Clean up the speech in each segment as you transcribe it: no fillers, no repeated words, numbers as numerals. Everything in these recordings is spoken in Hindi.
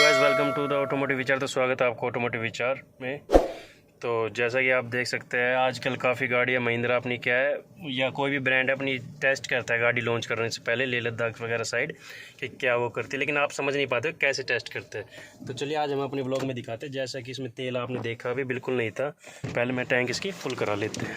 Guys welcome to the automotive Vichar. तो स्वागत है आपको ऑटोमोटिव विचार में। तो जैसा कि आप देख सकते हैं आजकल काफ़ी गाड़ियाँ महिंद्रा अपनी क्या है या कोई भी ब्रांड है अपनी टेस्ट करता है गाड़ी लॉन्च करने से पहले लेह लद्दाख वगैरह साइड कि क्या वो करती है, लेकिन आप समझ नहीं पाते कैसे टेस्ट करते हैं। तो चलिए आज हम अपने ब्लॉग में दिखाते हैं। जैसा कि इसमें तेल आपने देखा अभी बिल्कुल नहीं था, पहले मैं टैंक इसकी फुल करा लेते हैं।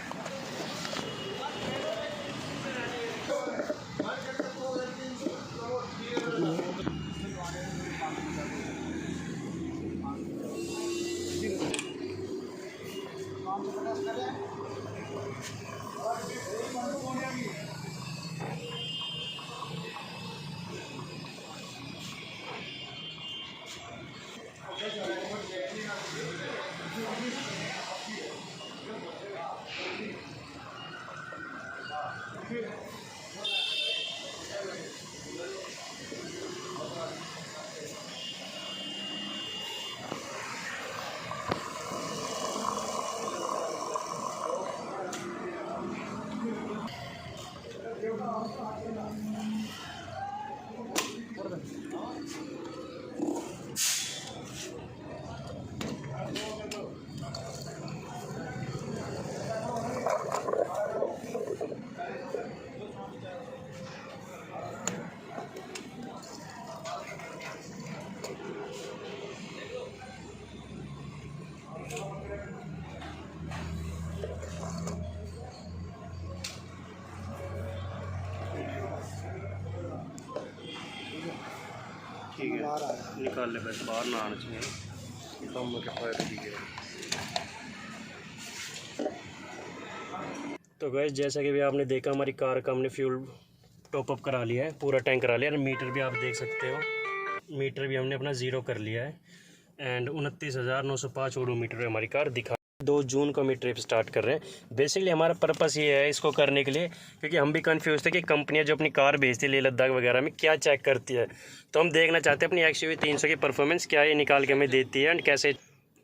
ठीक है, निकाल ले बस, बाहर ना आना चाहिए। कम ठीक है। तो गैस जैसा कि भी आपने देखा हमारी कार का हमने फ्यूल टॉपअप करा लिया है, पूरा टैंक करा लिया है। मीटर भी आप देख सकते हो, मीटर भी हमने अपना ज़ीरो कर लिया है एंड 29,905 ओडोमीटर हमारी कार दिखा। 2 जून को हम ये ट्रिप स्टार्ट कर रहे हैं। बेसिकली हमारा पर्पस ये है इसको करने के लिए क्योंकि हम भी कंफ्यूज थे कि कंपनियां जो अपनी कार भेजती है लेह लद्दाख वगैरह में क्या चेक करती है। तो हम देखना चाहते हैं अपनी XUV 300 की परफॉर्मेंस क्या ये निकाल के हमें देती है एंड कैसे।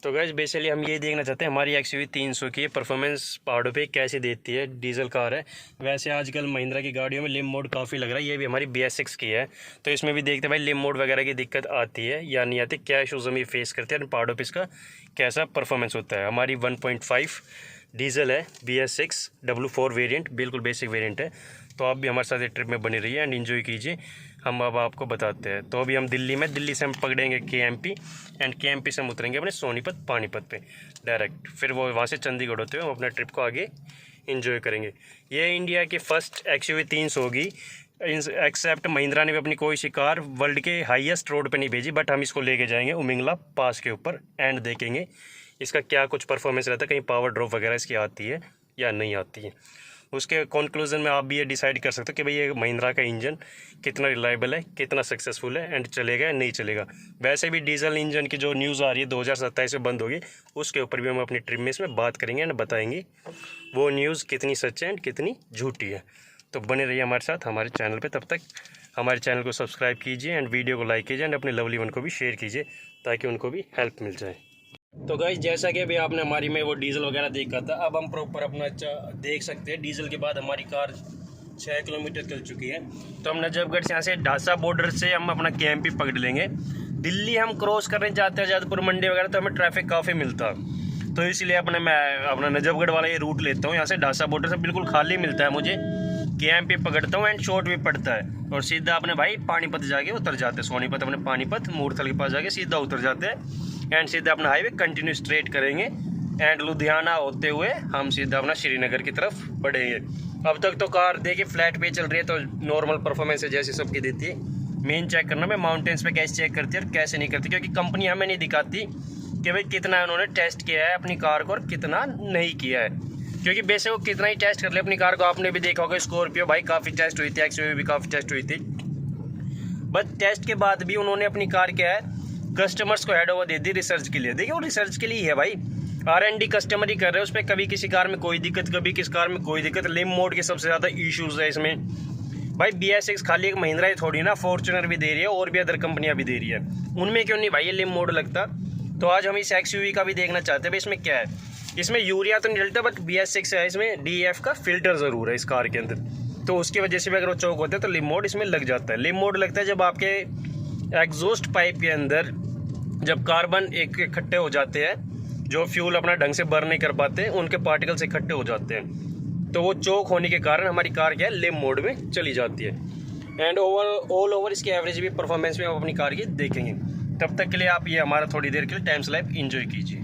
तो गैस बेसिकली हम ये देखना चाहते हैं हमारी XUV 300 की परफॉर्मेंस पहाड़ों पे कैसे देती है। डीजल कार है, वैसे आजकल महिंद्रा की गाड़ियों में लिम मोड काफ़ी लग रहा है। ये भी हमारी BS6 की है, तो इसमें भी देखते हैं भाई लिम मोड वगैरह की दिक्कत आती है या नहीं आती, क्या इशूज़ हम ये फेस करते हैं, पहाड़ों पे इसका कैसा परफॉर्मेंस होता है। हमारी 1.5 डीजल है, BS6 W4 वेरिएंट, बिल्कुल बेसिक वेरिएंट है। तो आप भी हमारे साथ ट्रिप में बने रहिए एंड इन्जॉय कीजिए। हम अब आपको बताते हैं। तो अभी हम दिल्ली से हम पकड़ेंगे KMP एंड KMP से हम उतरेंगे अपने सोनीपत पानीपत पे डायरेक्ट। फिर वो वहाँ से चंडीगढ़ होते हुए हम अपना ट्रिप को आगे इन्जॉय करेंगे। ये इंडिया की फ़र्स्ट XUV 300 होगी, एक्सेप्ट महिंद्रा ने भी अपनी कोई सी कार वर्ल्ड के हाईएस्ट रोड पे नहीं भेजी, बट हम इसको लेके जाएंगे उमिंगला पास के ऊपर एंड देखेंगे इसका क्या कुछ परफॉर्मेंस रहता है, कहीं पावर ड्रॉप वगैरह इसकी आती है या नहीं आती है। उसके कंक्लूजन में आप भी ये डिसाइड कर सकते हो कि भाई ये महिंद्रा का इंजन कितना रिलायबल है, कितना सक्सेसफुल है एंड चलेगा या नहीं चलेगा। वैसे भी डीजल इंजन की जो न्यूज़ आ रही है 2027 में बंद होगी, उसके ऊपर भी हम अपनी ट्रिप में इसमें बात करेंगे एंड बताएंगे वो न्यूज़ कितनी सच है एंड कितनी झूठी है। तो बने रहिए हमारे साथ हमारे चैनल पे। तब तक हमारे चैनल को सब्सक्राइब कीजिए एंड वीडियो को लाइक कीजिए एंड अपने लवली वन को भी शेयर कीजिए ताकि उनको भी हेल्प मिल जाए। तो गाइस जैसा कि अभी आपने हमारी में वो डीजल वगैरह देखा था, अब हम प्रॉपर अपना देख सकते हैं। डीजल के बाद हमारी कार 6 किलोमीटर चल चुकी है। तो हम नजफगढ़ से यहाँ से ढासा बॉर्डर से हम अपना KMP पकड़ लेंगे। दिल्ली हम क्रॉस करने जाते हैं जादपुर मंडी वगैरह, तो हमें ट्रैफिक काफ़ी मिलता, तो इसलिए मैं अपना नजफगढ़ वाला ये रूट लेता हूँ। यहाँ से ढासा बॉर्डर से बिल्कुल खाली मिलता है मुझे, KMP पकड़ता हूँ एंड शॉर्ट भी पड़ता है और सीधा अपने भाई पानीपत जाके उतर जाते हैं। सोनीपत अपने पानीपत मूर्थल के पास जाके सीधा उतर जाते हैं एंड सीधा अपना हाईवे कंटिन्यू स्ट्रेट करेंगे एंड लुधियाना होते हुए हम सीधा अपना श्रीनगर की तरफ बढ़ेंगे। अब तक तो कार देखिए फ्लैट पे चल रही है, तो नॉर्मल परफॉर्मेंस है जैसी सबकी देती है। मेन चेक करना मैं माउंटेन्स पे कैसे चेक करती है और कैसे नहीं करती, क्योंकि कंपनी हमें नहीं दिखाती कि भाई कितना उन्होंने टेस्ट किया है अपनी कार को और कितना नहीं किया है। क्योंकि बेसिक वो कितना ही टेस्ट कर ले अपनी कार को, आपने भी देखा होगा स्कॉर्पियो भाई काफ़ी टेस्ट हुई थी, XUV भी काफ़ी टेस्ट हुई थी, बट टेस्ट के बाद भी उन्होंने अपनी कार क्या है कस्टमर्स को हैंड ओवर दे दी रिसर्च के लिए। देखिए वो रिसर्च के लिए है भाई, R&D कस्टमर ही कर रहे हैं उस पर। कभी किसी कार में कोई दिक्कत, कभी किस कार में कोई दिक्कत। लिम मोड के सबसे ज़्यादा इश्यूज़ है इसमें भाई। BS6 खाली एक महिंद्रा ही थोड़ी ना, फॉर्च्यूनर भी दे रही है और भी अदर कंपनियां भी दे रही है, उनमें क्यों नहीं भाई ये लिम मोड लगता। तो आज हम इस XUV का भी देखना चाहते हैं भाई इसमें क्या है। इसमें यूरिया तो नहीं डलता, बट BS6 है, इसमें DEF का फिल्टर ज़रूर है इस कार के अंदर, तो उसकी वजह से भी अगर वो चौक होते हैं तो लिम मोड इसमें लग जाता है। लिम मोड लगता है जब आपके एग्जॉस्ट पाइप के अंदर जब कार्बन एक इकट्ठे हो जाते हैं, जो फ्यूल अपना ढंग से बर्न नहीं कर पाते, उनके पार्टिकल्स इकट्ठे हो जाते हैं, तो वो चोक होने के कारण हमारी कार क्या है, लिम मोड में चली जाती है। एंड ऑल ओवर इसकी एवरेज भी परफॉर्मेंस में हम अपनी कार की देखेंगे। तब तक के लिए आप ये हमारा थोड़ी देर के लिए टाइम स्लैप एंजॉय कीजिए।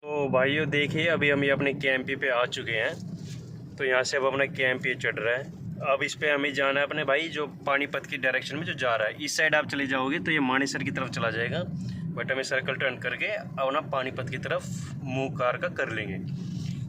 तो भाइयों देखिए, अभी हम ये अपने कैंपी पे आ चुके हैं। तो यहाँ से अब अपना कैंप ये चढ़ रहा है। अब इस पे हमें जाना है अपने भाई जो पानीपत की डायरेक्शन में जो जा रहा है। इस साइड आप चले जाओगे तो ये मानेसर की तरफ चला जाएगा, बट हमें सर्कल टर्न करके अब ना पानीपत की तरफ मूव कार का कर लेंगे।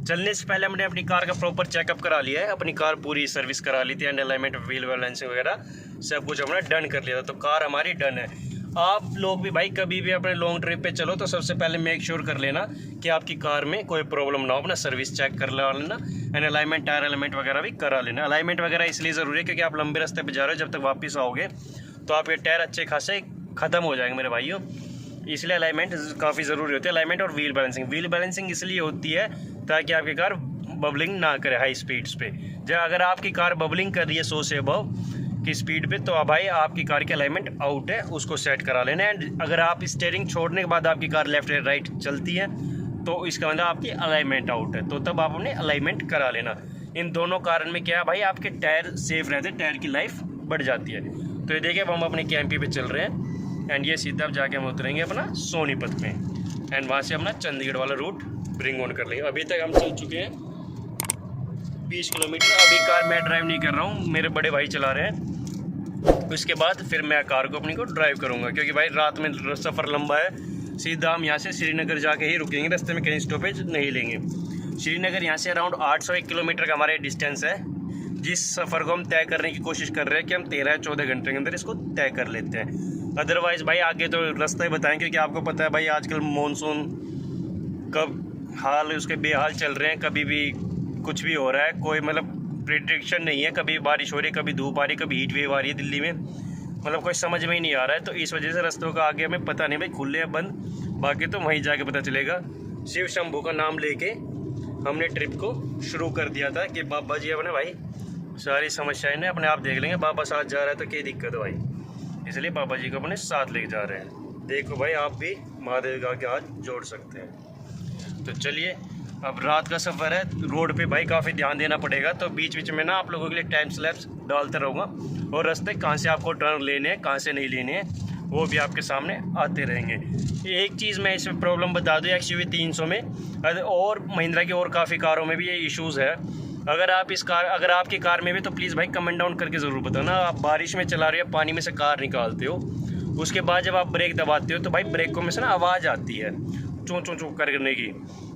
चलने से पहले हमने अपनी कार का प्रॉपर चेकअप करा लिया है। अपनी कार पूरी सर्विस करा ली थी एंड अलाइनमेंट, व्हील बैलेंसिंग वगैरह सब कुछ हमने डन कर लिया था। तो कार हमारी डन है। आप लोग भी भाई कभी भी अपने लॉन्ग ट्रिप पे चलो तो सबसे पहले मेक श्योर कर लेना कि आपकी कार में कोई प्रॉब्लम ना हो। अपना सर्विस चेक कर लेना एंड अलाइनमेंट, टायर अलाइनमेंट वगैरह भी करा लेना। अलाइनमेंट वगैरह इसलिए ज़रूरी है क्योंकि आप लंबे रास्ते पे जा रहे हो, जब तक वापस आओगे तो आपके टायर अच्छे खासे ख़त्म हो जाएंगे मेरे भाइयों। इसलिए अलाइनमेंट काफ़ी ज़रूरी होती है। अलाइनमेंट और व्हील बैलेंसिंग, व्हील बैलेंसिंग इसलिए होती है ताकि आपकी कार बबलिंग ना करे हाई स्पीड्स पे। जब अगर आपकी कार बबलिंग कर रही है 100 से अबव की स्पीड पे, तो भाई आपकी कार की अलाइनमेंट आउट है, उसको सेट करा लेना। एंड अगर आप स्टीयरिंग छोड़ने के बाद आपकी कार लेफ्ट या राइट चलती है तो इसका मतलब आपकी अलाइनमेंट आउट है, तो तब आप अपने अलाइनमेंट करा लेना। इन दोनों कारण में क्या है भाई, आपके टायर सेफ रहते हैं, टायर की लाइफ बढ़ जाती है। तो ये देखिए अब हम अपने कैंपी पे चल रहे हैं एंड ये सीधा जाके हम उतरेंगे अपना सोनीपत में एंड वहाँ से अपना चंडीगढ़ वाला रूट ब्रिंग ऑन कर लेंगे। अभी तक हम चल चुके हैं 20 किलोमीटर। अभी कार मैं ड्राइव नहीं कर रहा हूँ, मेरे बड़े भाई चला रहे हैं। उसके बाद फिर मैं कार को अपनी को ड्राइव करूँगा क्योंकि भाई रात में सफ़र लंबा है। सीधा हम यहाँ से श्रीनगर जाके ही रुकेंगे, रास्ते में कहीं स्टॉपेज नहीं लेंगे। श्रीनगर यहाँ से अराउंड 801 किलोमीटर का हमारा डिस्टेंस है। जिस सफ़र को हम तय करने की कोशिश कर रहे हैं कि हम 13 या 14 घंटे के अंदर इसको तय कर लेते हैं। अदरवाइज़ भाई आगे तो रास्ता ही बताएं, क्योंकि आपको पता है भाई आजकल मानसून कब हाल उसके बेहाल चल रहे हैं, कभी भी कुछ भी हो रहा है, कोई मतलब प्रिडिक्शन नहीं है। कभी बारिश हो रही है, कभी धूप आ रही है, कभी हीट वेव आ रही है दिल्ली में, मतलब कोई समझ में ही नहीं आ रहा है। तो इस वजह से रास्तों का आगे हमें पता नहीं भाई खुले या बंद, बाकी तो वहीं जाके पता चलेगा। शिव शंभू का नाम लेके हमने ट्रिप को शुरू कर दिया था कि बाबा जी अपने भाई सारी समस्याएं ने अपने आप देख लेंगे। बाबा साथ जा रहा है तो क्या दिक्कत है भाई, इसलिए बाबा जी को अपने साथ लेके जा रहे हैं। देखो भाई आप भी महादेव का के हाथ जोड़ सकते हैं। तो चलिए, अब रात का सफ़र है, रोड पे भाई काफ़ी ध्यान देना पड़ेगा। तो बीच बीच में ना आप लोगों के लिए टाइम स्लैप्स डालता रहूँगा और रास्ते कहाँ से आपको टर्न लेने हैं, कहाँ से नहीं लेने हैं, वो भी आपके सामने आते रहेंगे। एक चीज़ मैं इसमें प्रॉब्लम बता दूँ, XUV 300 में और महिंद्रा की और काफ़ी कारों में भी ये इश्यूज़ है। अगर आपकी कार में भी, तो प्लीज़ भाई कमेंट डाउन करके ज़रूर बताना। आप बारिश में चला रहे हो, पानी में से कार निकालते हो, उसके बाद जब आप ब्रेक दबाते हो तो भाई ब्रेकों में से ना आवाज़ आती है चूँ चूँ चूँ करने की।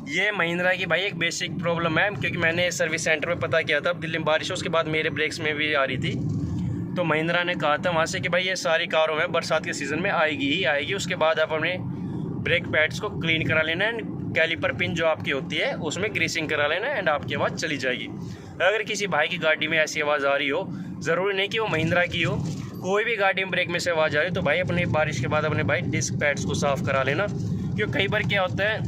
ये महिंद्रा की भाई एक बेसिक प्रॉब्लम है, क्योंकि मैंने सर्विस सेंटर में पता किया था दिल्ली में बारिश हो, उसके बाद मेरे ब्रेक्स में भी आ रही थी। तो महिंद्रा ने कहा था वहाँ से कि भाई ये सारी कारों में बरसात के सीज़न में आएगी ही आएगी। उसके बाद आप अपने ब्रेक पैड्स को क्लीन करा लेना एंड कैलिपर पिन जो आपकी होती है उसमें ग्रीसिंग करा लेना एंड आपकी आवाज़ चली जाएगी। अगर किसी भाई की गाड़ी में ऐसी आवाज़ आ रही हो, ज़रूरी नहीं कि वो महिंद्रा की हो, कोई भी गाड़ी में ब्रेक में से आवाज़ आ रही हो, तो भाई अपने बारिश के बाद अपने भाई डिस्क पैड्स को साफ़ करा लेना। क्योंकि कई बार क्या होता है,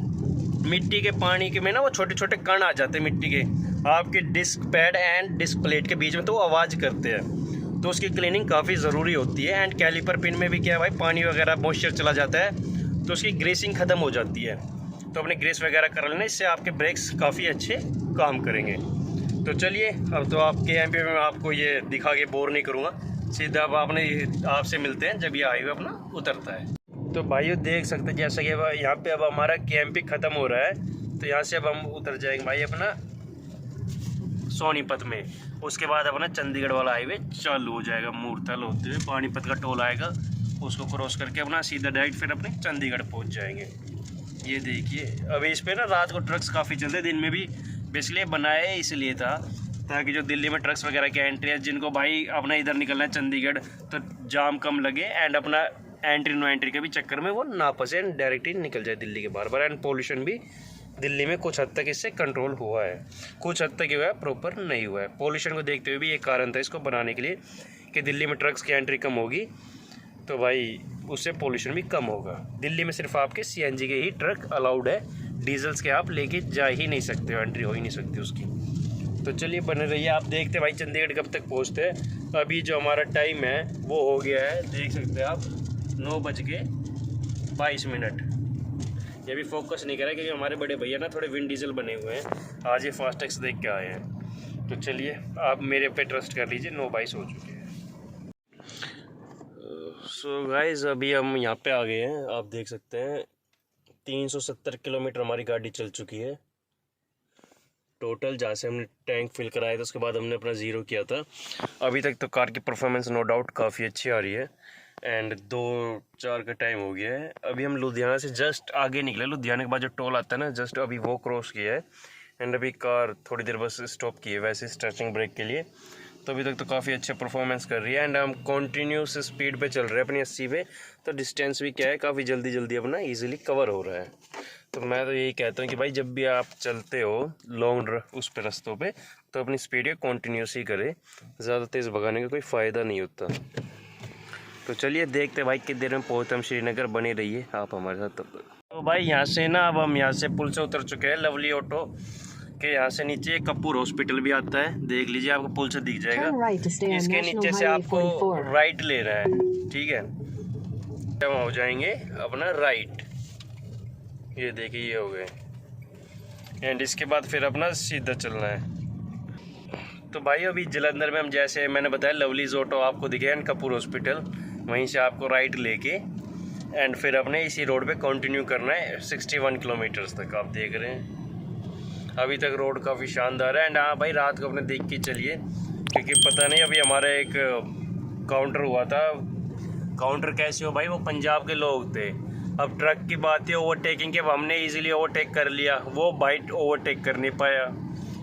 मिट्टी के पानी के में ना वो छोटे छोटे कण आ जाते हैं मिट्टी के आपके disc pad and disc plate के बीच में, तो वो आवाज़ करते हैं। तो उसकी क्लीनिंग काफ़ी ज़रूरी होती है। एंड कैलिपर पिन में भी क्या है भाई, पानी वगैरह मॉइस्चर चला जाता है तो उसकी ग्रेसिंग ख़त्म हो जाती है। तो अपने ग्रेस वगैरह कर लेना, इससे आपके ब्रेक्स काफ़ी अच्छे काम करेंगे। तो चलिए, अब तो आपके यहाँ पे मैं आपको ये दिखा के बोर नहीं करूँगा, सीधा अब आपसे मिलते हैं जब ये हाईवे अपना उतरता है। तो भाइयों देख सकते हैं जैसा कि यहाँ पे अब हमारा कैंपिंग ख़त्म हो रहा है, तो यहाँ से अब हम उतर जाएंगे भाई अपना सोनीपत में। उसके बाद अपना चंडीगढ़ वाला हाईवे चालू हो जाएगा, मूरथल होते हुए पानीपत का टोल आएगा, उसको क्रॉस करके अपना सीधा डायरेक्ट फिर अपने चंडीगढ़ पहुँच जाएंगे। ये देखिए अभी इस पर ना रात को ट्रक्स काफ़ी चलते, दिन में भी बेसिकली बनाया इसलिए था ताकि जो दिल्ली में ट्रक्स वगैरह की एंट्री है, जिनको भाई अपना इधर निकलना है चंडीगढ़, तो जाम कम लगे एंड अपना एंट्री नो एंट्री के भी चक्कर में वो ना फंसे एंड डायरेक्ट ही निकल जाए दिल्ली के बार। एंड पोल्यूशन भी दिल्ली में कुछ हद तक इससे कंट्रोल हुआ है, कुछ हद तक हुआ है, प्रॉपर नहीं हुआ है। पोल्यूशन को देखते हुए भी एक कारण था इसको बनाने के लिए कि दिल्ली में ट्रक्स की एंट्री कम होगी तो भाई उससे पोल्यूशन भी कम होगा। दिल्ली में सिर्फ आपके CNG के ही ट्रक अलाउड है, डीजल्स के आप लेके जा ही नहीं सकते हो, एंट्री हो ही नहीं सकती उसकी। तो चलिए बने रहिए, आप देखते भाई चंडीगढ़ कब तक पहुँचते हैं। अभी जो हमारा टाइम है वो हो गया है, देख सकते हैं आप 9:22। ये भी फोकस नहीं करा क्योंकि हमारे बड़े भैया ना थोड़े विंड डीजल बने हुए हैं, आज ये फास्टैग देख के आए हैं। तो चलिए आप मेरे पे ट्रस्ट कर लीजिए, 9:22 हो चुके हैं। सो गाइस अभी हम यहाँ पे आ गए हैं, आप देख सकते हैं 370 किलोमीटर हमारी गाड़ी चल चुकी है टोटल, जहाँ से हमने टैंक फिल कराया था उसके बाद हमने अपना ज़ीरो किया था। अभी तक तो कार की परफॉर्मेंस नो डाउट काफ़ी अच्छी आ रही है एंड 2-4 का टाइम हो गया है। अभी हम लुधियाना से जस्ट आगे निकले, लुधियाना के बाद जो टोल आता है ना जस्ट अभी वो क्रॉस किया है एंड अभी कार थोड़ी देर बस स्टॉप की है वैसे स्ट्रेचिंग ब्रेक के लिए। तो अभी तक तो काफ़ी अच्छा परफॉर्मेंस कर रही है एंड हम कॉन्टीन्यूस स्पीड पे चल रहे हैं अपनी 80 पे, तो डिस्टेंस भी क्या है काफ़ी जल्दी अपना इजीली कवर हो रहा है। तो मैं तो यही कहता हूँ कि भाई जब भी आप चलते हो लॉन्ग उस पे रास्तों पे तो अपनी स्पीड को कॉन्टीन्यूस ही करें, ज़्यादा तेज़ भगाने का कोई फ़ायदा नहीं होता। तो चलिए देखते भाई कितनी देर में पहुँचते हम श्रीनगर, बने रहिए आप हमारे साथ तब तक। तो भाई यहाँ से ना अब हम यहाँ से पुल से उतर चुके हैं लवली ऑटो के, यहाँ से नीचे कपूर हॉस्पिटल भी आता है, देख लीजिए आपको पुल से दिख जाएगा। इसके नीचे से आपको राइट लेना है, ठीक है, जब हो जाएंगे अपना राइट, ये देखिए ये हो गए एंड इसके बाद फिर अपना सीधा चलना है। तो भाई अभी जलंधर में हम जैसे मैंने बताया लवलीज ऑटो आपको दिखे एंड कपूर हॉस्पिटल, वहीं से आपको राइट लेके एंड फिर अपने इसी रोड पे कंटिन्यू करना है 61 किलोमीटर्स तक। आप देख रहे हैं अभी तक रोड काफ़ी शानदार है एंड हाँ भाई रात को अपने देख के चलिए क्योंकि पता नहीं अभी हमारा एक काउंटर हुआ था, काउंटर कैसे हो भाई, वो पंजाब के लोग थे। अब ट्रक की बात है ओवरटेकिंग के, अब हमने इजीली ओवरटेक कर लिया, वो बाइट ओवरटेक कर नहीं पाया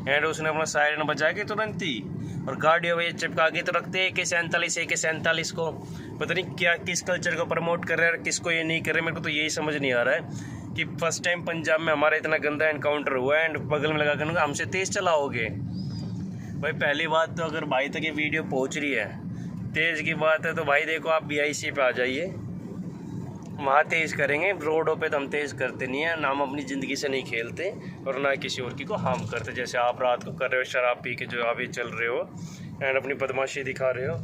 एंड उसने अपना सायरन बजा के तुरंत ही और गाड़ियों में चिपका के तो रखते AK-47 को, पता नहीं क्या किस कल्चर को प्रमोट कर रहे हैं किसको ये नहीं कर रहे। मेरे को तो यही समझ नहीं आ रहा है कि फर्स्ट टाइम पंजाब में हमारा इतना गंदा एनकाउंटर हुआ है एंड बगल में लगा कर हमसे तेज़ चलाओगे। भाई पहली बात तो अगर भाई तक ये वीडियो पहुंच रही है, तेज़ की बात है तो भाई देखो आप BIC पे आ जाइए, वहाँ तेज़ करेंगे, रोडों पे तो हम तेज़ करते नहीं हैं, ना हम अपनी ज़िंदगी से नहीं खेलते और ना किसी और की को हार्म करते, जैसे आप रात को कर रहे हो शराब पी के जो आप ये चल रहे हो एंड अपनी बदमाशी दिखा रहे हो।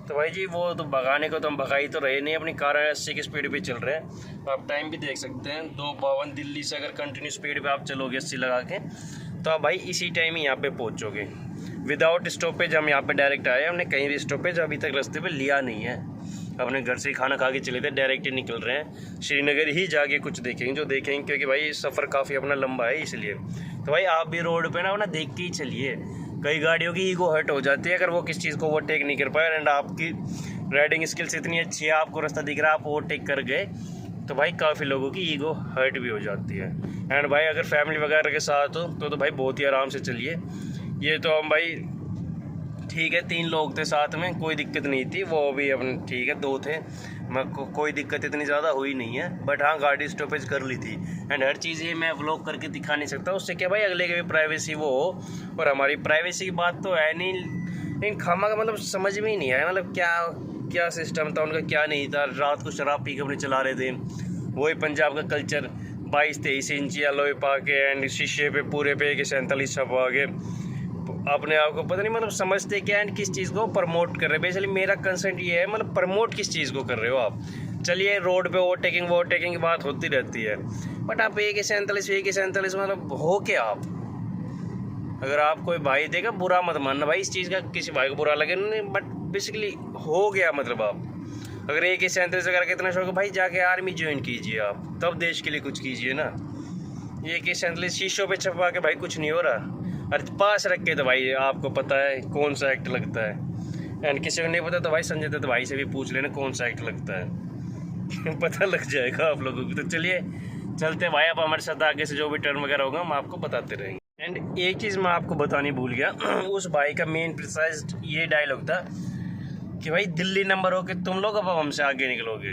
तो भाई जी वो तो भगाने को तो हम भगा ही तो रहे नहीं, अपनी कार 80 की स्पीड पे चल रहे हैं। तो आप टाइम भी देख सकते हैं 2:52, दिल्ली से अगर कंटिन्यू स्पीड पे आप चलोगे 80 लगा के तो आप भाई इसी टाइम ही यहाँ पे पहुँचोगे विदाउट स्टॉपेज। हम यहाँ पे डायरेक्ट आए, हमने कहीं भी स्टॉपेज अभी तक रास्ते पे लिया नहीं है, अपने घर से ही खाना खा के चले थे, डायरेक्ट ही निकल रहे हैं, श्रीनगर ही जाके कुछ देखेंगे जो देखेंगे क्योंकि भाई सफ़र काफ़ी अपना लंबा है इसलिए। तो भाई आप भी रोड पे ना देख के ही चलिए, कई गाड़ियों की ईगो हर्ट हो जाती है अगर वो किस चीज़ को ओवरटेक नहीं कर पाए एंड आपकी राइडिंग स्किल्स इतनी अच्छी है, आपको रास्ता दिख रहा है, आप ओवरटेक कर गए तो भाई काफ़ी लोगों की ईगो हर्ट भी हो जाती है। एंड भाई अगर फैमिली वगैरह के साथ हो तो भाई बहुत ही आराम से चलिए। ये तो हम भाई ठीक है 3 लोग थे साथ में, कोई दिक्कत नहीं थी, वो भी अपने ठीक है 2 थे, कोई दिक्कत इतनी ज़्यादा हुई नहीं है, बट हाँ गाड़ी स्टॉपेज कर ली थी एंड हर चीज़ ये मैं व्लॉग करके दिखा नहीं सकता, उससे क्या भाई अगले के भी प्राइवेसी वो हो और हमारी प्राइवेसी की बात तो है नहीं, लेकिन खामा का मतलब समझ में ही नहीं आया, मतलब क्या सिस्टम था उनका क्या नहीं था, रात को शराब पी के अपने चला रहे थे, वही पंजाब का कल्चर 22-23 इंची एलॉय पा के एंड शीशे पे पूरे पे AK-47 छपवा के अपने आप को पता नहीं मतलब समझते क्या एंड किस चीज़ को प्रमोट कर रहे हैं। बेसिकली मेरा कंसेंट ये है, मतलब प्रमोट किस चीज़ को कर रहे हो आप। चलिए रोड पे ओवरटेकिंग की बात होती रहती है, बट आप AK-47 मतलब हो क्या आप, अगर आप कोई भाई देगा बुरा मत मानना भाई, इस चीज़ का किसी भाई को बुरा लगे नहीं, बट बेसिकली हो गया मतलब आप अगर AK-47 वगैरह का इतना शौक है भाई जाके आर्मी ज्वाइन कीजिए आप, तब देश के लिए कुछ कीजिए ना। ये AK-47 शीशों पे छपवा के भाई कुछ नहीं हो रहा, और पास रख के तो भाई आपको पता है कौन सा एक्ट लगता है एंड किसी को नहीं पता तो भाई संजय दत्त भाई से भी पूछ लेना कौन सा एक्ट लगता है पता लग जाएगा आप लोगों को। तो चलिए चलते भाई, आप हमारे साथ आगे से जो भी टर्न वगैरह होगा हम आपको बताते रहेंगे। एंड एक चीज़ मैं आपको बतानी भूल गया उस भाई का मेन प्रिसाइज ये डायलॉग था कि भाई दिल्ली नंबर हो के तुम लोग अब हमसे आगे निकलोगे।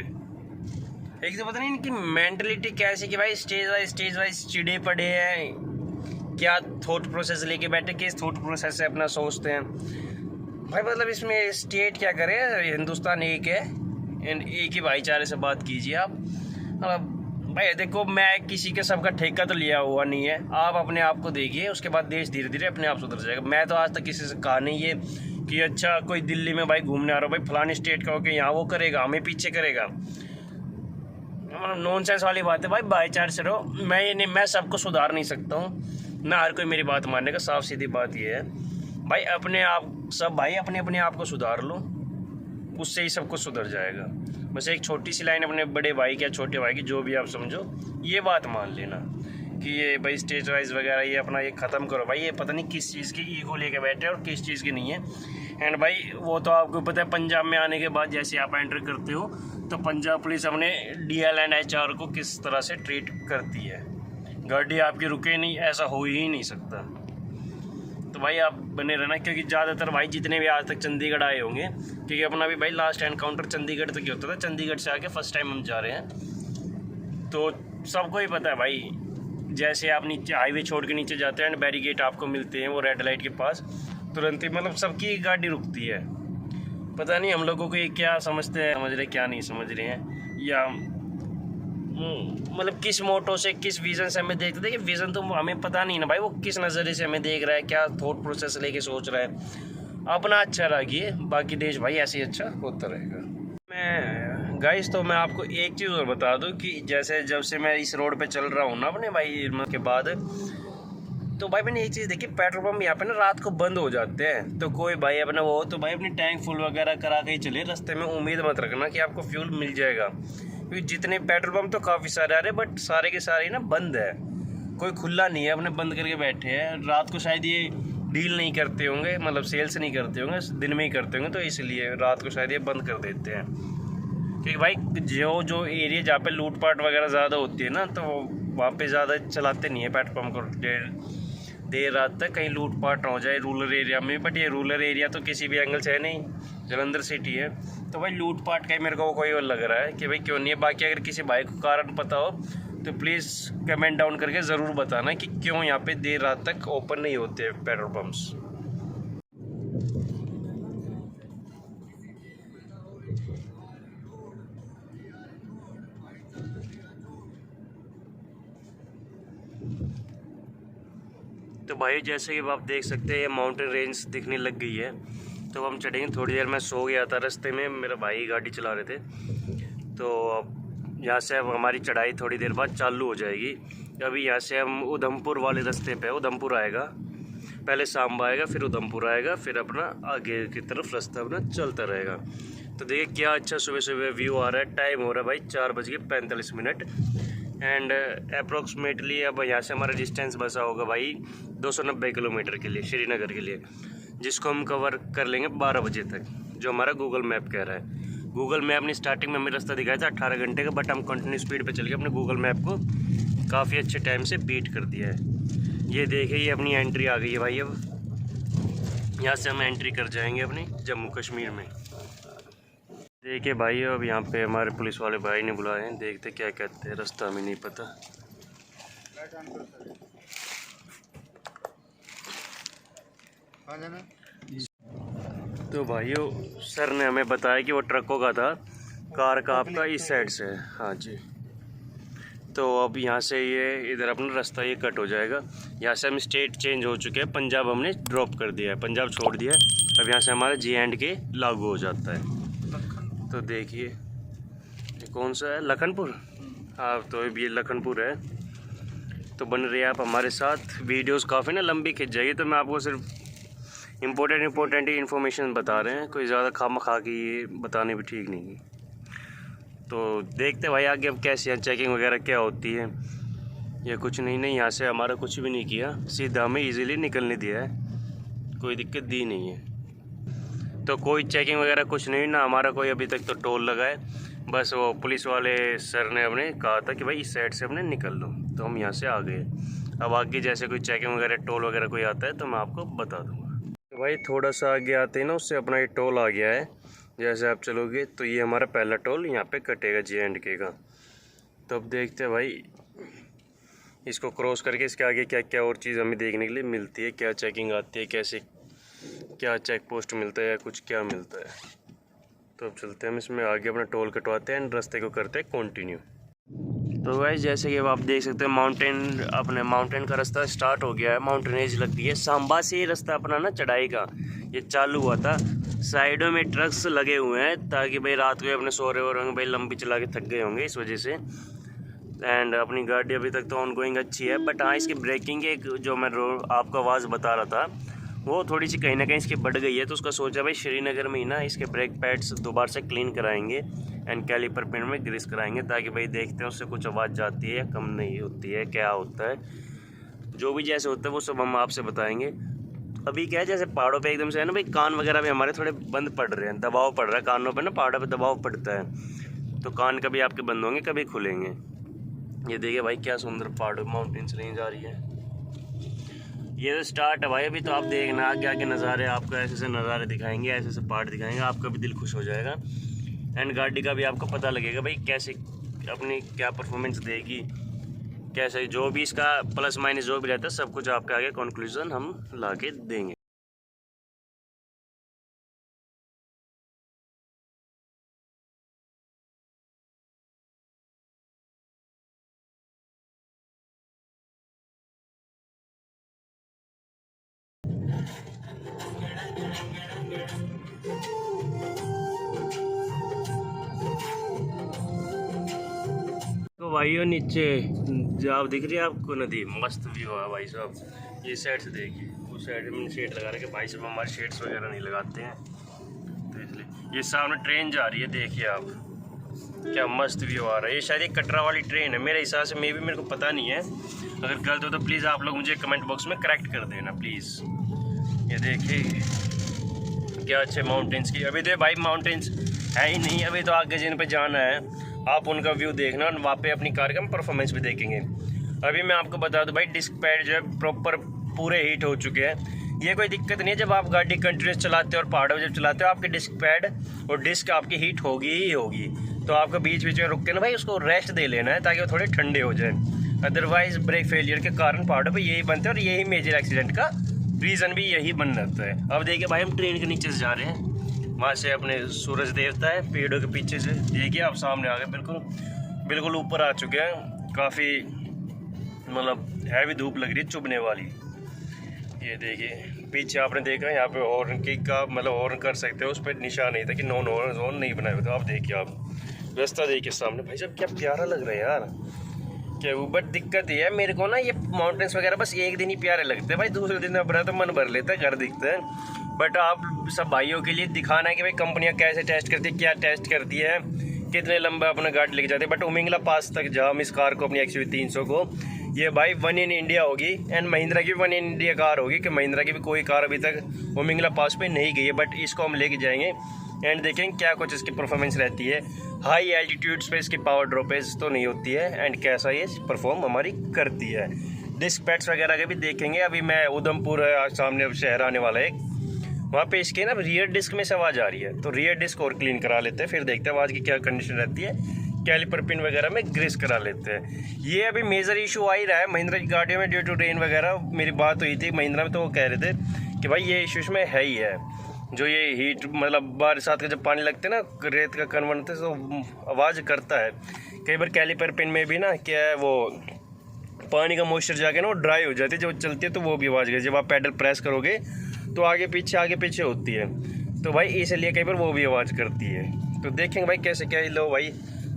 एक तो पता नहीं इनकी मेंटलिटी कैसी कि भाई स्टेज वाइज चिड़े पड़े हैं, क्या थॉट प्रोसेस लेके बैठे, किस थॉट प्रोसेस से अपना सोचते हैं भाई। मतलब इसमें स्टेट क्या करे, हिंदुस्तान एक है एंड एक ही भाईचारे से बात कीजिए आप। मतलब भाई देखो, मैं किसी के सबका ठेका तो लिया हुआ नहीं है, आप अपने आप को देखिए, उसके बाद देश धीरे धीरे अपने आप सुधर जाएगा। मैं तो आज तक किसी से कहा नहीं है कि अच्छा कोई दिल्ली में भाई घूमने आ रहा हो, भाई फलानी स्टेट का हो के यहाँ वो करेगा, हमें पीछे करेगा, नॉनसेंस वाली बात है भाई। बाई चांस रहो, मैं ये नहीं, मैं सबको सुधार नहीं सकता हूँ ना, हर कोई मेरी बात मानने का। साफ सीधी बात ये है भाई, अपने आप सब भाई अपने आप को सुधार लो, उससे ही सब कुछ सुधर जाएगा। बस एक छोटी सी लाइन अपने बड़े भाई की या छोटे भाई की, जो भी आप समझो, ये बात मान लेना कि ये भाई स्टेज वाइज वगैरह ये अपना ये ख़त्म करो भाई। ये पता नहीं किस चीज़ की ईगो लेके बैठे और किस चीज़ की नहीं है। एंड भाई वो तो आपको पता है, पंजाब में आने के बाद जैसे आप एंटर करते हो तो पंजाब पुलिस अपने DL एंड HR को किस तरह से ट्रीट करती है, गाड़ी आपकी रुके नहीं, ऐसा हो ही नहीं सकता। तो भाई आप बने रहना, क्योंकि ज़्यादातर भाई जितने भी आज तक चंडीगढ़ आए होंगे, क्योंकि अपना भी भाई लास्ट एनकाउंटर चंडीगढ़ तक ही होता था, चंडीगढ़ से आके फर्स्ट टाइम हम जा रहे हैं, तो सबको ही पता है भाई, जैसे आप नीचे हाईवे छोड़ के नीचे जाते हैं एंड बैरिकेड आपको मिलते हैं वो रेड लाइट के पास, तुरंत ही मतलब सबकी गाड़ी रुकती है। पता नहीं हम लोगों को ये क्या समझते हैं, समझ रहे क्या नहीं समझ रहे हैं, या मतलब किस मोटो से किस विज़न से हमें देखते। देखिए विज़न तो हमें पता नहीं ना भाई, वो किस नज़रिए से हमें देख रहा है, क्या थॉट प्रोसेस लेके सोच रहा है। अपना अच्छा रखिए, बाकी देश भाई ऐसे ही अच्छा होता रहेगा। मैं गाइस तो मैं आपको एक चीज़ और बता दूं कि जैसे जब से मैं इस रोड पे चल रहा हूँ ना अपने भाई के बाद, तो भाई मैंने एक चीज़ देखी, पेट्रोल पंप यहाँ पे ना रात को बंद हो जाते हैं। तो कोई भाई अपना वो तो भाई अपनी टैंक फुल वगैरह करा के ही चले, रास्ते में उम्मीद मत रखना कि आपको फ्यूल मिल जाएगा, क्योंकि जितने पेट्रोल पंप तो काफ़ी सारे आ रहे हैं, बट सारे के सारे ना बंद है, कोई खुला नहीं है, अपने बंद करके बैठे हैं। रात को शायद ये डील नहीं करते होंगे, मतलब सेल्स नहीं करते होंगे, दिन में ही करते होंगे, तो इसलिए रात को शायद ये बंद कर देते हैं। क्योंकि भाई जो एरिया जहाँ पे लूटपाट वगैरह ज़्यादा होती है ना, तो वहाँ पे ज़्यादा चलाते नहीं है पेट्रोल पंप को देर रात तक, कहीं लूटपाट ना हो जाए रूरल एरिया में। बट ये रूरल एरिया तो किसी भी एंगल से है नहीं, जलंधर सिटी है, तो भाई लूटपाट का ही मेरे को कोई और लग रहा है कि भाई क्यों नहीं है। बाकी अगर किसी भाई को कारण पता हो तो प्लीज़ कमेंट डाउन करके ज़रूर बताना कि क्यों यहाँ पे देर रात तक ओपन नहीं होते पेट्रोल पम्प्स। तो भाई जैसे कि आप देख सकते हैं, ये माउंटेन रेंज दिखने लग गई है, तो हम चढ़ेंगे। थोड़ी देर मैं सो गया था रास्ते में, मेरा भाई गाड़ी चला रहे थे, तो अब यहाँ से अब हमारी चढ़ाई थोड़ी देर बाद चालू हो जाएगी। अभी यहाँ से हम उधमपुर वाले रास्ते पे, उधमपुर आएगा पहले, सांबा आएगा, फिर उधमपुर आएगा, फिर अपना आगे की तरफ रास्ता अपना चलता रहेगा। तो देखिए क्या अच्छा सुबह सुबह व्यू आ रहा है। टाइम हो रहा है भाई 4:45 एंड अप्रोक्सीमेटली अब यहाँ से हमारा डिस्टेंस बसा होगा भाई 290 किलोमीटर के लिए, श्रीनगर के लिए, जिसको हम कवर कर लेंगे 12 बजे तक, जो हमारा गूगल मैप कह रहा है। गूगल मैप ने स्टार्टिंग में हमें रास्ता दिखाया था 18 घंटे का, बट हम कंटिन्यू स्पीड पे चल के अपने गूगल मैप को काफ़ी अच्छे टाइम से बीट कर दिया है। ये देखिए ये अपनी एंट्री आ गई है भाई। अब यहाँ से हम एंट्री कर जाएंगे अपनी जम्मू कश्मीर में। देखिए भाई अब यहाँ पे हमारे पुलिस वाले भाई ने बुलाए हैं, देखते क्या कहते हैं, रास्ता हमें नहीं पता। तो भाइयों सर ने हमें बताया कि वो ट्रकों का था, कार का आपका इस साइड से है। हाँ जी, तो अब यहाँ से ये इधर अपना रास्ता ये कट हो जाएगा। यहाँ से हम स्टेट चेंज हो चुके हैं, पंजाब हमने ड्रॉप कर दिया है, पंजाब छोड़ दिया है। अब यहाँ से हमारा J&K लागू हो जाता है। तो देखिए ये कौन सा है, लखनपुर। हाँ तो ये लखनपुर है। तो बन रही है आप हमारे साथ। वीडियोस काफ़ी ना लंबी खिंच जाएगी, तो मैं आपको सिर्फ इम्पोर्टेंट ही इन्फॉर्मेशन बता रहे हैं, कोई ज़्यादा खामखा की ये बताने भी ठीक नहीं है। तो देखते भाई आगे अब कैसे हैं, चेकिंग वगैरह क्या होती है। ये कुछ नहीं यहाँ से हमारा कुछ भी नहीं किया, सीधा हमें इजीली निकलने दिया है, कोई दिक्कत दी नहीं है। तो कोई चेकिंग वगैरह कुछ नहीं ना, हमारा कोई अभी तक तो टोल लगा है। बस वो पुलिस वाले सर ने हमने कहा था कि भाई इस साइड से हमने निकल लो, तो हम यहाँ से आ गए। अब आगे जैसे कोई चेकिंग वगैरह टोल वगैरह कोई आता है तो मैं आपको बता दूँगा। तो भाई थोड़ा सा आगे आते हैं ना, उससे अपना ये टोल आ गया है। जैसे आप चलोगे तो ये हमारा पहला टोल यहाँ पे कटेगा J&K का। तो अब देखते हैं भाई इसको क्रॉस करके इसके आगे क्या क्या और चीज़ हमें देखने के लिए मिलती है, क्या चेकिंग आती है, कैसे क्या चेक पोस्ट मिलता है या कुछ क्या मिलता है। तो अब चलते हैं हम इसमें आगे, अपना टोल कटवाते हैं एंड रास्ते को करते हैं कंटिन्यू। तो गाइस जैसे कि आप देख सकते हैं माउंटेन का रास्ता स्टार्ट हो गया है, माउंटेन एज लग गई है। सांबा से ये रास्ता अपना ना चढ़ाई का ये चालू हुआ था। साइडों में ट्रक्स लगे हुए हैं ताकि भाई रात को अपने सो रहे हो रहे भाई, लंबी चला के थक गए होंगे इस वजह से। एंड अपनी गाड़ी अभी तक तो ऑनगोइंग अच्छी है, बट हाँ इसकी ब्रेकिंग एक जो मैं आपको आवाज़ बता रहा था वो थोड़ी सी कहीं ना कहीं इसकी बढ़ गई है। तो उसका सोचा भाई श्रीनगर में ही ना इसके ब्रेक पैड्स दोबारा से क्लीन कराएंगे एंड कैलिपर पिन में ग्रीस कराएंगे ताकि भाई देखते हैं उससे कुछ आवाज़ जाती है या कम नहीं होती है, क्या होता है, जो भी जैसे होता है वो सब हम आपसे बताएंगे। अभी क्या है जैसे पहाड़ों पे एकदम से है ना भाई, कान वगैरह भी हमारे थोड़े बंद पड़ रहे हैं, दबाव पड़ रहा है कानों पे ना, पहाड़ों पे दबाव पड़ता है तो कान कभी आपके बंद होंगे कभी खुलेंगे। ये देखिए भाई क्या सुंदर पहाड़ों माउंटेन्स रेंज आ रही है। ये तो स्टार्ट है भाई, अभी तो आप देखना आगे आगे नज़ारे, आपको ऐसे ऐसे नज़ारे दिखाएंगे, ऐसे ऐसे पहाड़ दिखाएंगे, आपका भी दिल खुश हो जाएगा। एंड गाड़ी का भी आपको पता लगेगा भाई कैसे अपनी क्या परफॉर्मेंस देगी, कैसे जो भी इसका प्लस माइनस जो भी रहता है सब कुछ आपके आगे कंक्लूजन हम ला के देंगे। तो भाई नीचे आप दिख रही है आपको नदी, मस्त व्यू है भाई साहब। ये साइड से देखिए, उस साइड में शेड लगा रखे भाई साहब, हमारे शेड्स वगैरह नहीं लगाते हैं तो इसलिए। ये सामने ट्रेन जा रही है, देखिए आप क्या मस्त व्यू आ रहा है। ये शायद एक कटरा वाली ट्रेन है मेरे हिसाब से, मेरे को पता नहीं है, अगर गलत हो तो प्लीज़ आप लोग मुझे कमेंट बॉक्स में करेक्ट कर देना प्लीज़। ये देखिए क्या अच्छे माउंटेन्स की, अभी तो भाई माउंटेन्स है ही नहीं, अभी तो आगे जिन पे जाना है आप उनका व्यू देखना और वहाँ पे अपनी कार का परफॉर्मेंस भी देखेंगे। अभी मैं आपको बता दूं भाई डिस्क पैड जो है प्रॉपर पूरे हीट हो चुके हैं। ये कोई दिक्कत नहीं है, जब आप गाड़ी कंटिन्यूस चलाते हो और पहाड़ों जब चलाते हो आपके डिस्क पैड और डिस्क आपकी हीट होगी ही होगी, तो आपको बीच बीच में रुक के ना भाई उसको रेस्ट दे लेना है ताकि वो थोड़े ठंडे हो जाए। अदरवाइज ब्रेक फेलियर के कारण पहाड़ों पर यही बनते हैं और यही मेजर एक्सीडेंट का रीज़न भी यही बन जाता है। अब देखिए भाई हम ट्रेन के नीचे से जा रहे हैं, वहाँ से अपने सूरज देवता है पेड़ों के पीछे से, देखिए आप सामने आ गए, बिल्कुल ऊपर आ चुके हैं। काफ़ी मतलब हैवी धूप लग रही है, चुभने वाली। ये देखिए पीछे आपने देखा यहाँ पे हॉर्न की का मतलब हॉर्न कर सकते हो, उस पर निशान नहीं था कि नॉन हॉर्न जोन नहीं बनाए हुए थे। आप देखिए, आप रास्ता देखिए सामने भाई साहब, क्या प्यारा लग रहा है यार। क्या बट दिक्कत ये है मेरे को ना, ये माउंटेन्स वगैरह बस एक दिन ही प्यारे लगते हैं भाई, दूसरे दिन अब तो मन भर लेता है, घर दिखते हैं। बट आप सब भाइयों के लिए दिखाना है कि भाई कंपनियां कैसे टेस्ट करती है, क्या टेस्ट करती है, कितने लंबा अपना गाड़ी लेके जाते हैं। बट उमिंगला पास तक जहाँ हम इस कार को अपनी XUV 300 को, ये भाई 1 इन इंडिया होगी एंड महिंद्रा की 1 इन इंडिया कार होगी, कि महिंद्रा की भी कोई कार अभी तक उमिंगला पास पे नहीं गई है। बट इसको हम लेके जाएंगे एंड देखेंगे क्या कुछ इसकी परफॉर्मेंस रहती है। हाई एल्टीट्यूड्स पे इसकी पावर ड्रॉपेज तो नहीं होती है एंड कैसा ये परफॉर्म हमारी करती है। डिस्क पैड्स वगैरह के भी देखेंगे। अभी मैं उधमपुर सामने अब शहर आने वाला है, वहाँ पे इसके ना रियर डिस्क में से आवाज़ आ रही है, तो रियर डिस्क और क्लीन करा लेते हैं, फिर देखते हैं आवाज़ की क्या कंडीशन रहती है। कैलिपर पिन वगैरह में ग्रीस करा लेते हैं। ये अभी मेजर इशू आ ही रहा है महिंद्रा की गाड़ियों में ड्यू टू रेन वगैरह। मेरी बात हुई थी महिंद्रा में तो वो कह रहे थे कि भाई ये इशू इसमें है ही है, जो ये हीट मतलब बरसात का जब पानी लगते हैं ना रेत का कन्वर्ट तो आवाज़ करता है। कई बार कैलिपर पिन में भी ना क्या है वो पानी का मॉइस्चर जाके ना वो ड्राई हो जाती है, जब चलती है तो वो भी आवाज़ करती है। जब आप पैडल प्रेस करोगे तो आगे पीछे होती है, तो भाई इसलिए कई बार वो भी आवाज़ करती है। तो देखेंगे भाई कैसे क्या। लो भाई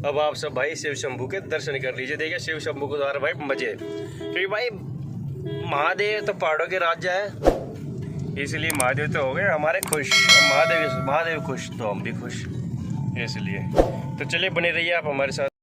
अब आप सब भाई शिव शंभू के दर्शन कर लीजिए। देखिए शिव शंभू को द्वारा भाई मजे, क्योंकि भाई महादेव तो पहाड़ों के राजा है, इसलिए महादेव तो हो गए हमारे खुश, महादेव खुश तो हम भी खुश, इसलिए। तो चलिए बने रहिए आप हमारे साथ।